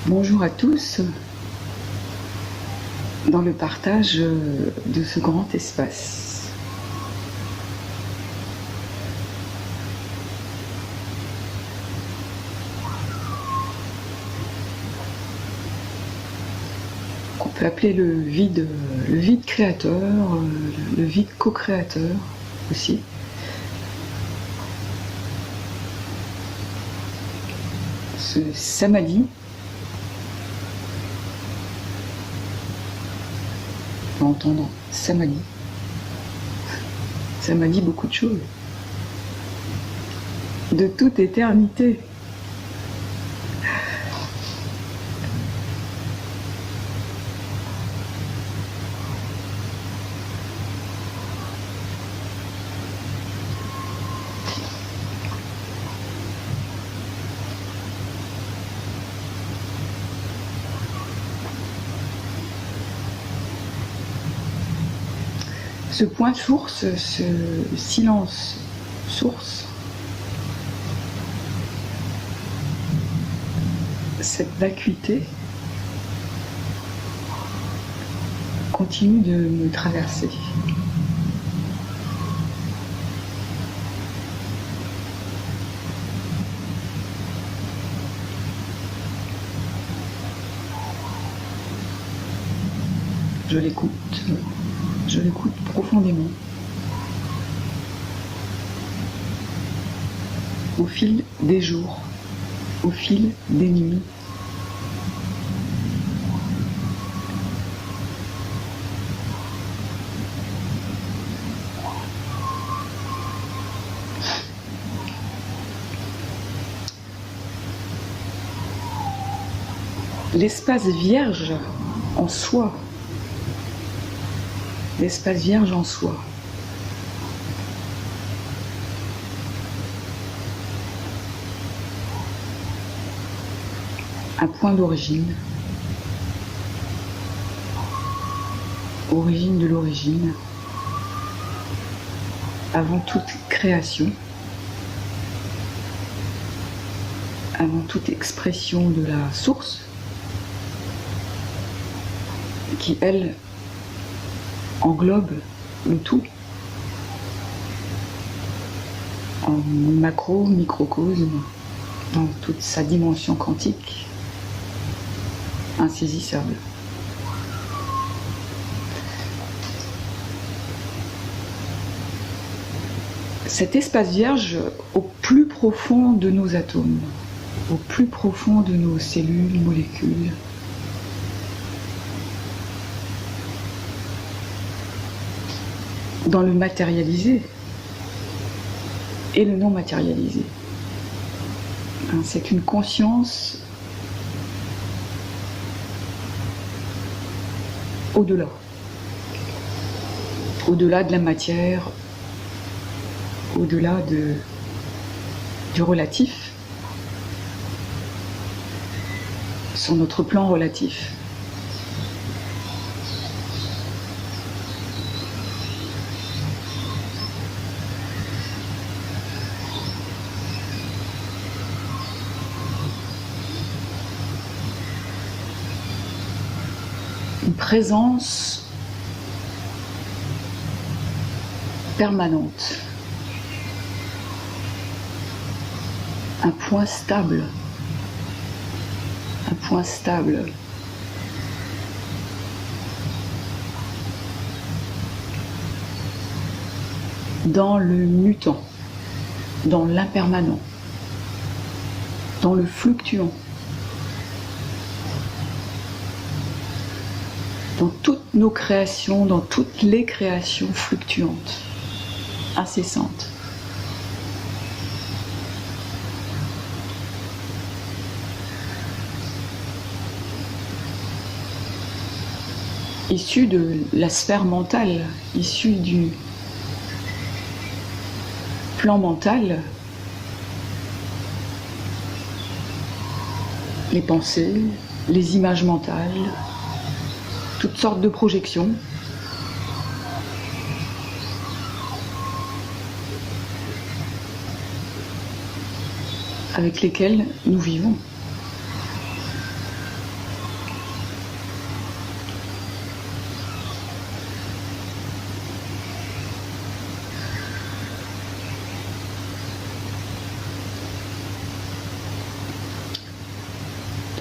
Bonjour à tous dans le partage de ce grand espace. On peut appeler le vide créateur, le vide co-créateur aussi. Ce samadhi, on va entendre samadhi. Ça m'a dit beaucoup de choses. De toute éternité. Ce point source, ce silence source, cette vacuité continue de me traverser. Je l'écoute profondément. Au fil des jours, au fil des nuits. L'espace vierge en soi. L'espace vierge en soi. Un point d'origine. Origine de l'origine. Avant toute création. Avant toute expression de la source. Qui, elle, englobe le tout en macro, microcosme, dans toute sa dimension quantique, insaisissable. Cet espace vierge au plus profond de nos atomes, au plus profond de nos cellules, molécules, dans le matérialisé et le non matérialisé. C'est une conscience au-delà. Au-delà de la matière, au-delà du relatif, sur notre plan relatif. Une présence permanente, un point stable, dans le mutant, dans l'impermanent, dans le fluctuant. Dans toutes nos créations, dans toutes les créations fluctuantes, incessantes. Issues de la sphère mentale, issues du plan mental, les pensées, les images mentales, toutes sortes de projections. Avec lesquelles nous vivons.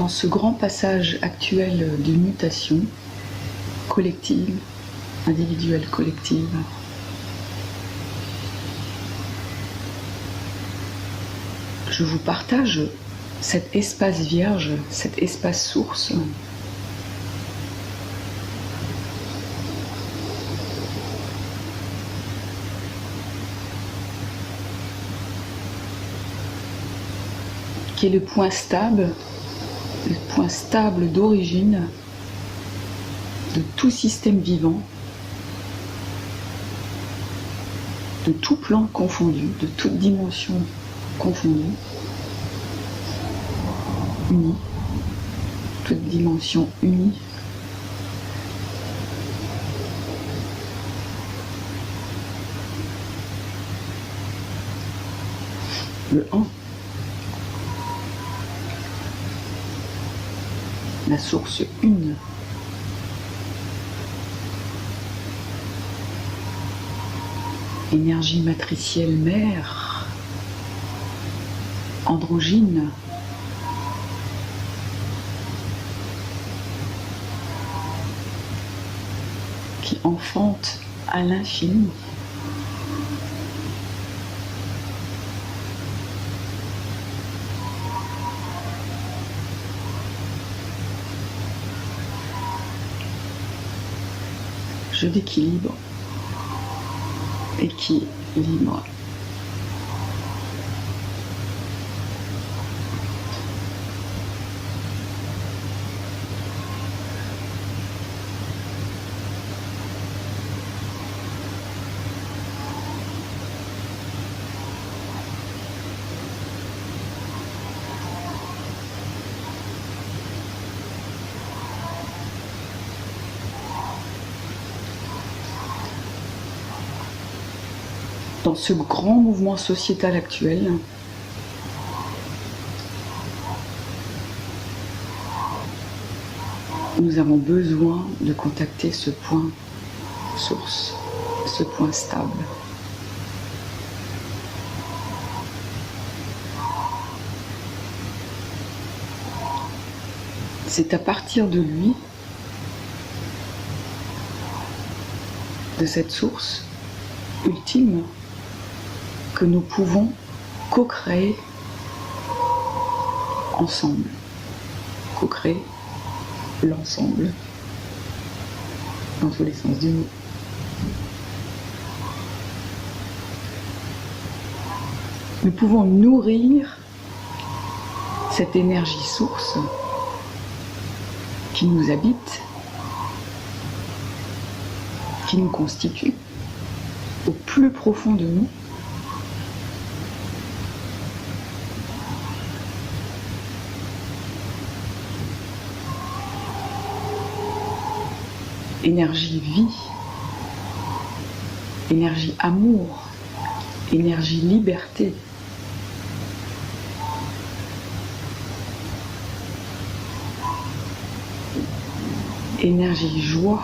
dans ce grand passage actuel de mutation collective, individuelle, collective, je vous partage cet espace vierge, cet espace source, qui est le point stable d'origine de tout système vivant, de tout plan confondu, de toute dimension confondue, unie, toute dimension unie. Le 1. La source une. Énergie matricielle mère, androgyne, qui enfante à l'infini. Jeu d'équilibre, équilibre. Dans ce grand mouvement sociétal actuel, nous avons besoin de contacter ce point source, ce point stable. C'est à partir de lui, de cette source ultime, que nous pouvons co-créer ensemble, co-créer l'ensemble, dans tous les sens du mot. Nous pouvons nourrir cette énergie source qui nous habite, qui nous constitue au plus profond de nous. Énergie vie, énergie amour, énergie liberté. Énergie joie.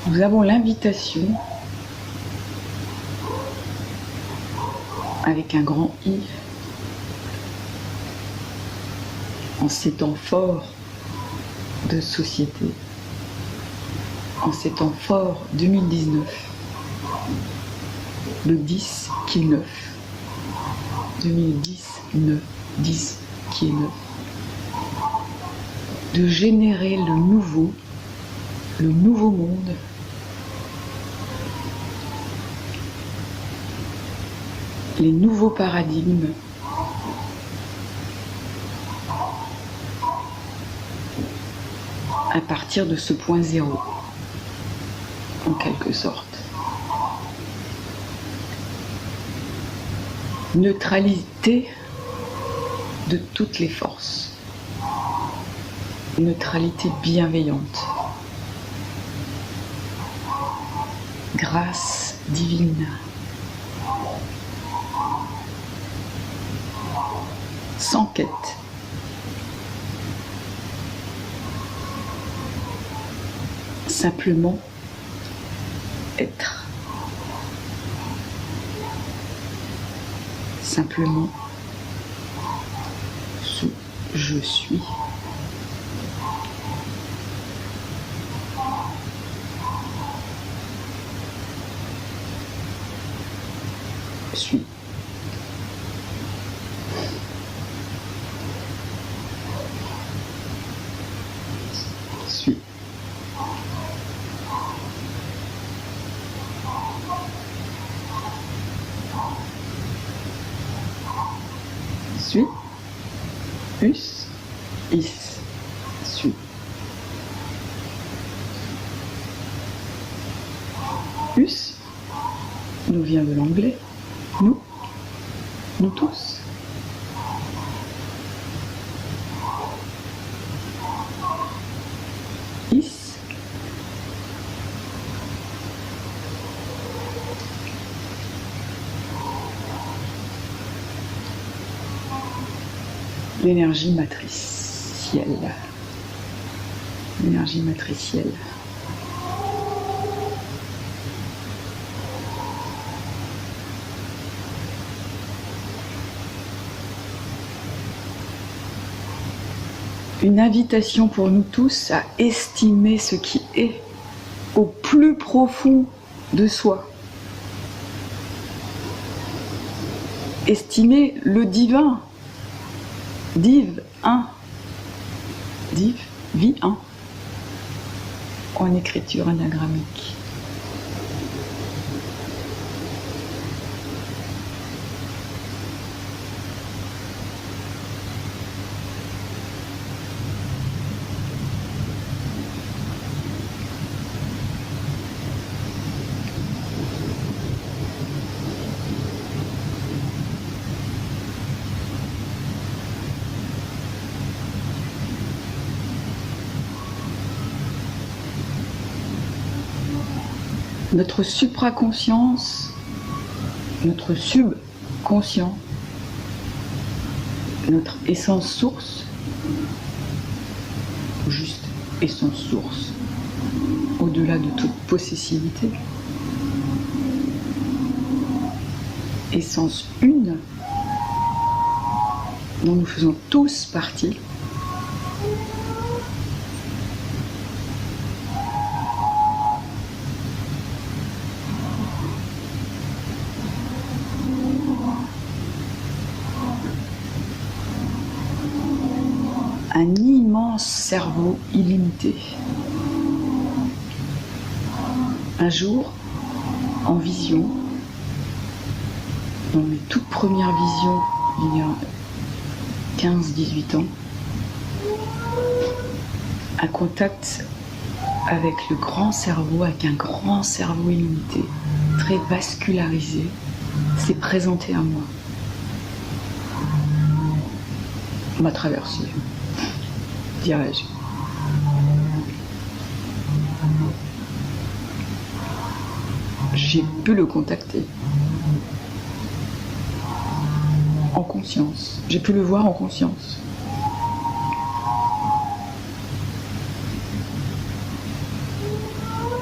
Nous avons l'invitation, avec un grand I, en ces temps forts de société, en ces temps forts 2019, le 10 qui est neuf, 2019, 10 qui est neuf, de générer le nouveau monde, les nouveaux paradigmes, à partir de ce point zéro, en quelque sorte. Neutralité de toutes les forces, neutralité bienveillante, grâce divine, sans quête. Simplement être. Simplement ce je suis. Suis. Suis. Suis. Us. Is. Suis. Us nous vient de l'anglais. Nous tous. Is. L'énergie matricielle. L'énergie matricielle. Une invitation pour nous tous à estimer ce qui est au plus profond de soi. Estimer le divin. Div 1. Div, vie 1. En écriture anagrammique. Notre supraconscience, notre subconscient, notre essence source, juste essence source, au-delà de toute possessivité, essence une, dont nous faisons tous partie, un immense cerveau illimité. Un jour, en vision, dans mes toutes premières visions, il y a 15-18 ans, un contact avec le grand cerveau, avec un grand cerveau illimité, très vascularisé, s'est présenté à moi. On m'a traversé, dirais-je. J'ai pu le contacter en conscience. J'ai pu le voir en conscience.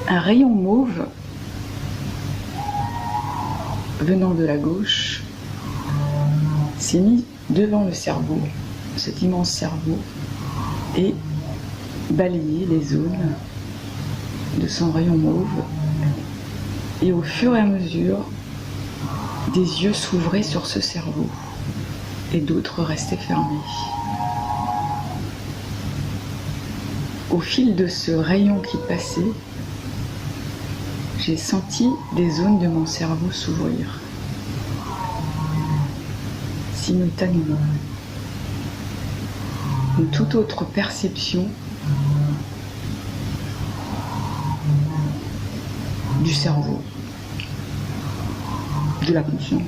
Un rayon mauve venant de la gauche s'est mis devant le cerveau, cet immense cerveau, et balayé les zones de son rayon mauve. Et au fur et à mesure, des yeux s'ouvraient sur ce cerveau et d'autres restaient fermés. Au fil de ce rayon qui passait, j'ai senti des zones de mon cerveau s'ouvrir simultanément. Une toute autre perception du cerveau, de la conscience,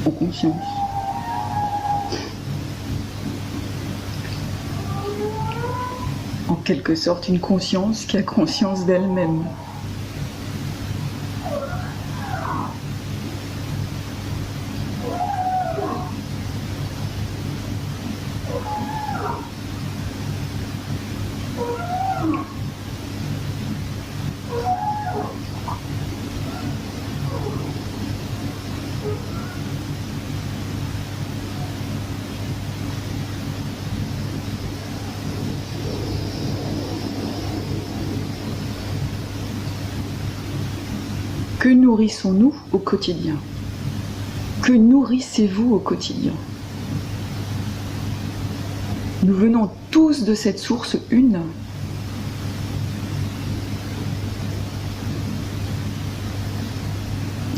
en conscience. En quelque sorte, une conscience qui a conscience d'elle-même. Que nourrissons-nous au quotidien? Que nourrissez-vous au quotidien? Nous venons tous de cette source une.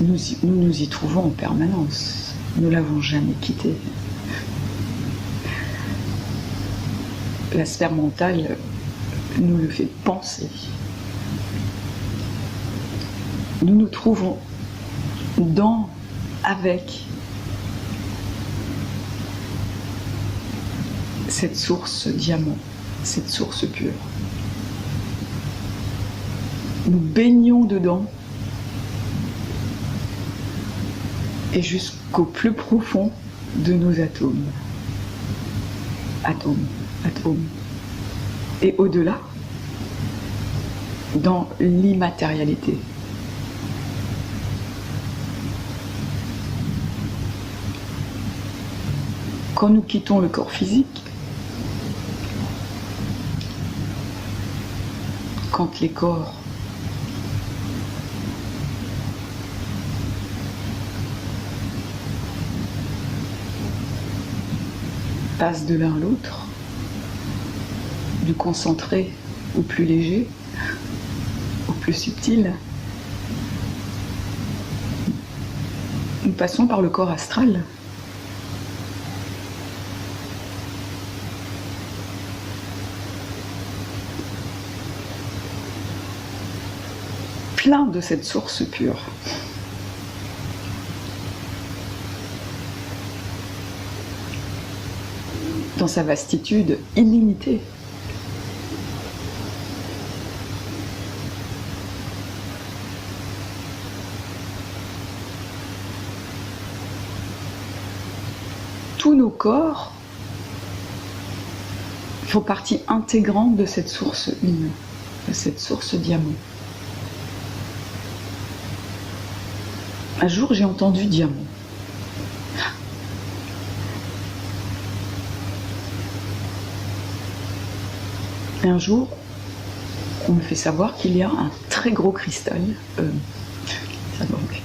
Nous nous y trouvons en permanence. Nous ne l'avons jamais quittée. La sphère mentale nous le fait penser. Nous nous trouvons dans, avec cette source diamant, cette source pure. Nous baignons dedans et jusqu'au plus profond de nos atomes. Atomes, atomes. Et au-delà, dans l'immatérialité. Quand nous quittons le corps physique, quand les corps passent de l'un à l'autre, du concentré au plus léger, au plus subtil, nous passons par le corps astral. Plein de cette source pure. Dans sa vastitude illimitée. Tous nos corps font partie intégrante de cette source une, de cette source diamant. Un jour, j'ai entendu diamant. Et un jour, on me fait savoir qu'il y a un très gros cristal. Ça manque.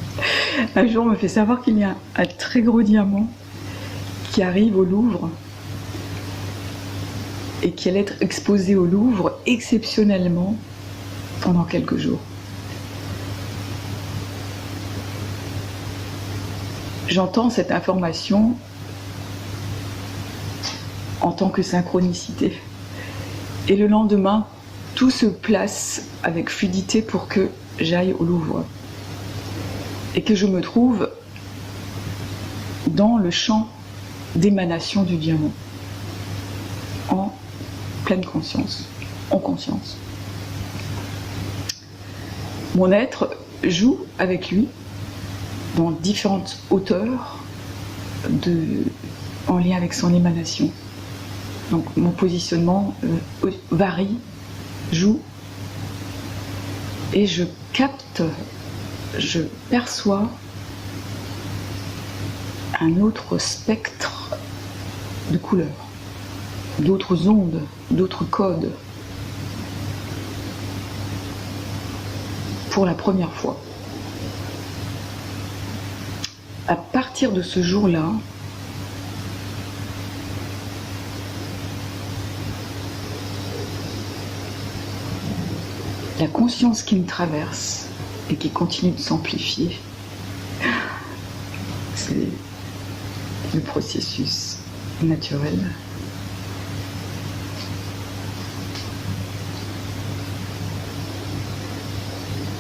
Un jour, on me fait savoir qu'il y a un très gros diamant qui arrive au Louvre et qui allait être exposé au Louvre exceptionnellement pendant quelques jours. J'entends cette information en tant que synchronicité. Et le lendemain, tout se place avec fluidité pour que j'aille au Louvre. Et que je me trouve dans le champ d'émanation du diamant. En pleine conscience, en conscience. Mon être joue avec lui dans différentes hauteurs en lien avec son émanation. Donc mon positionnement varie, joue, et je capte, je perçois un autre spectre de couleurs, d'autres ondes, d'autres codes, pour la première fois. À partir de ce jour-là, la conscience qui me traverse et qui continue de s'amplifier, c'est le processus naturel.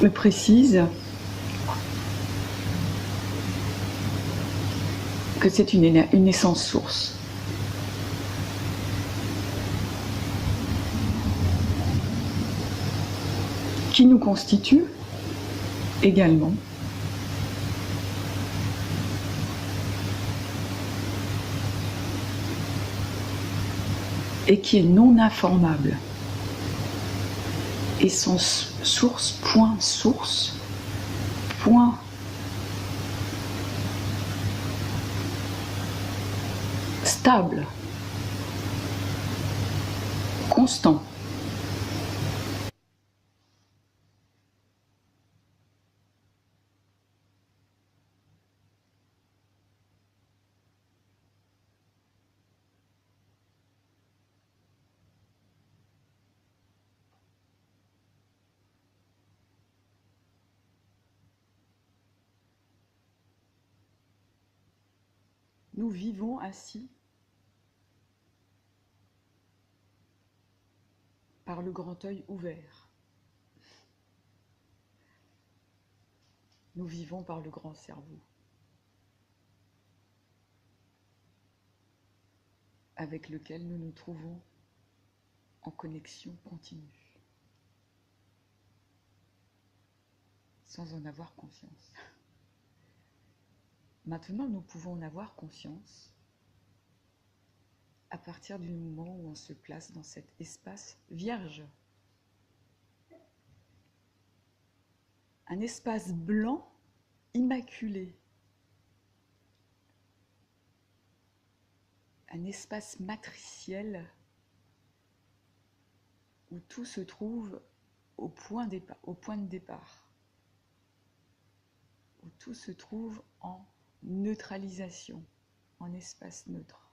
Me précise que c'est une essence source. Qui nous constitue également. Et qui est non informable. Et son source, point stable, constant. Nous vivons ainsi par le grand œil ouvert. Nous vivons par le grand cerveau, avec lequel nous nous trouvons en connexion continue, sans en avoir conscience. Maintenant, nous pouvons en avoir conscience à partir du moment où on se place dans cet espace vierge. Un espace blanc, immaculé. Un espace matriciel où tout se trouve au point de départ. Où tout se trouve en neutralisation, en espace neutre.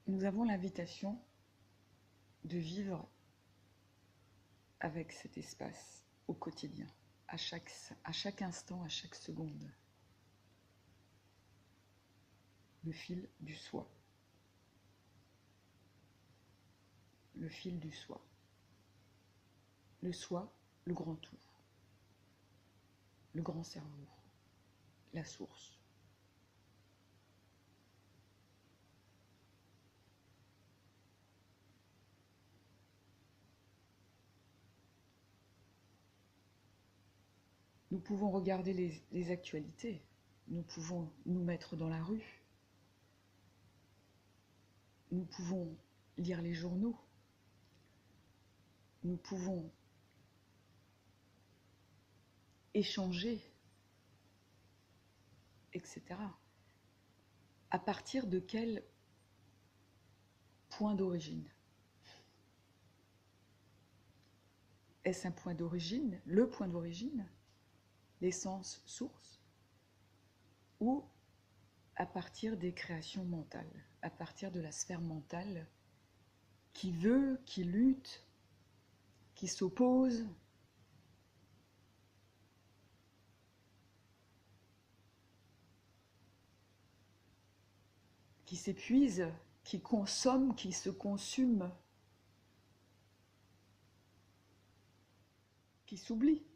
Nous avons l'invitation de vivre avec cet espace au quotidien, à chaque instant, à chaque seconde. Le fil du soi. Le fil du soi. Le soi, le grand tout. Le grand cerveau. La source. Nous pouvons regarder les actualités, nous pouvons nous mettre dans la rue, nous pouvons lire les journaux, nous pouvons échanger, etc. À partir de quel point d'origine? Est-ce un point d'origine, le point d'origine, l'essence source, ou à partir des créations mentales, à partir de la sphère mentale qui veut, qui lutte, qui s'oppose, qui s'épuise, qui consomme, qui se consume, qui s'oublie.